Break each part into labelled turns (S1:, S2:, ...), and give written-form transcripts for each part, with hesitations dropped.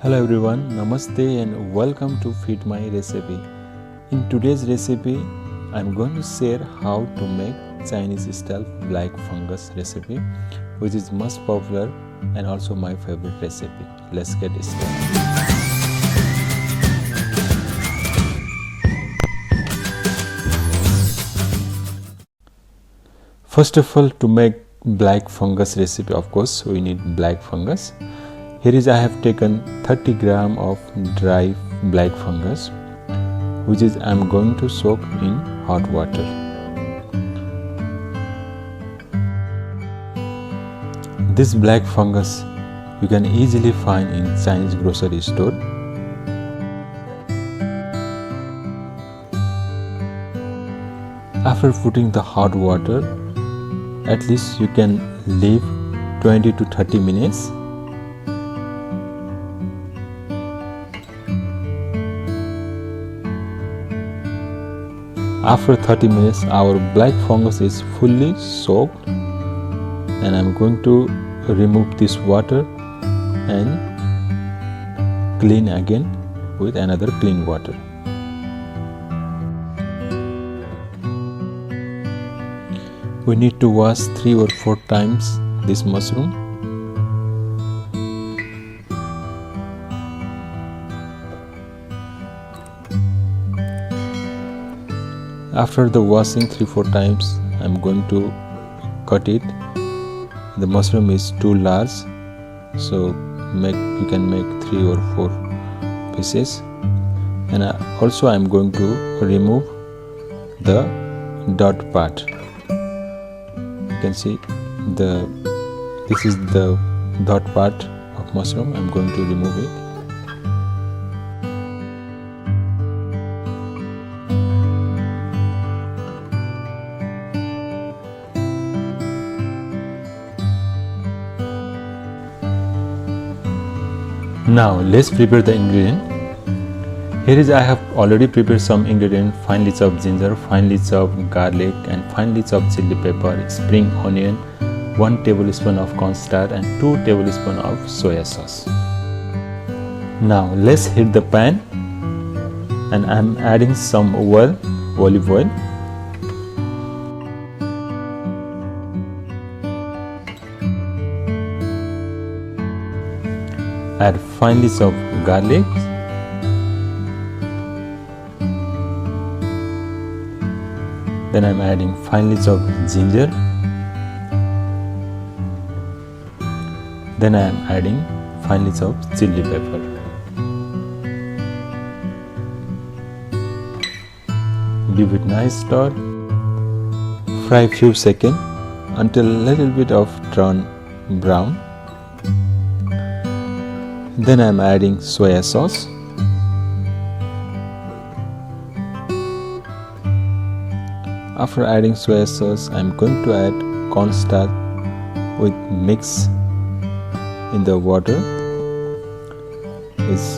S1: Hello everyone, Namaste and welcome to Feed My Recipe. In today's recipe, I'm going to share how to make Chinese style black fungus recipe, which is most popular and also my favorite recipe. Let's get started. First of all, to make black fungus recipe, of course, we need black fungus. Here is I have taken 30 gram of dry black fungus, which is I am going to soak in hot water. This black fungus you can easily find in Chinese grocery store. After putting the hot water, at least you can leave 20 to 30 minutes. After 30 minutes, our black fungus is fully soaked, and I'm going to remove this water and clean again with another clean water. We need to wash 3 or 4 times this mushroom. After the washing 3-4 times, I'm going to cut it. The mushroom is too large, so you can make 3 or 4 pieces. And also I'm going to remove the dot part. You can see this is the dot part of mushroom. I'm going to remove it. Now let's prepare the ingredient. Here is I have already prepared some ingredient: finely chopped ginger, finely chopped garlic, and finely chopped chili pepper, spring onion, 1 tablespoon of cornstarch, and 2 tablespoons of soya sauce. Now let's heat the pan, and I am adding some olive oil. Add finely chopped garlic, then I am adding finely chopped ginger, then I am adding finely chopped chili pepper. Give it nice stir. Fry few seconds until a little bit of turn brown. Then I am adding soya sauce. After adding soya sauce, I am going to add cornstarch with mix in the water.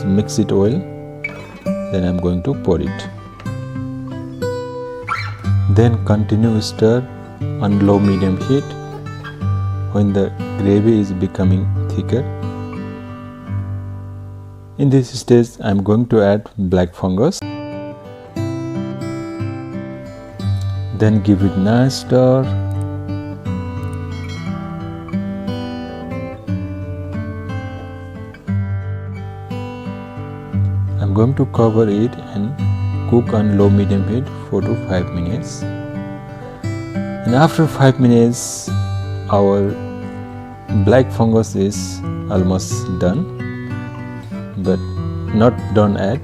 S1: Mix it well. Then I am going to pour it. Then continue stir on low medium heat. When the gravy is becoming thicker, in this stage, I am going to add black fungus. Then give it nice stir. I am going to cover it and cook on low medium heat 4 to 5 minutes. And after 5 minutes, our black fungus is almost done, but not done yet.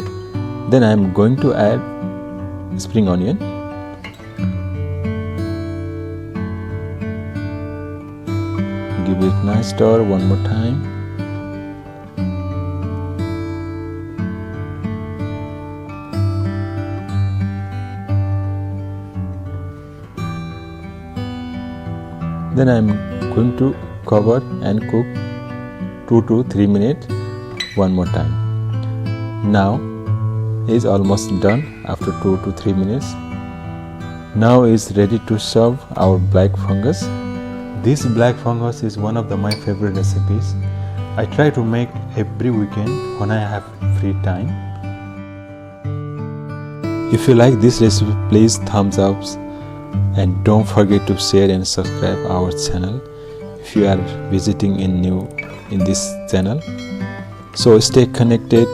S1: Then I am going to add spring onion. Give it nice stir one more time. Then I am going to cover and cook 2 to 3 minutes one more time. Now it is almost done after 2 to 3 minutes. Now is ready to serve our black fungus. This black fungus is one of my favorite recipes. I try to make every weekend when I have free time. If you like this recipe, please thumbs up and don't forget to share and subscribe our channel if you are visiting in this channel. So stay connected,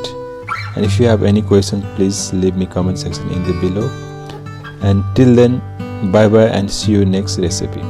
S1: and if you have any questions, please leave me comment section in the below. And till then, bye bye and see you next recipe.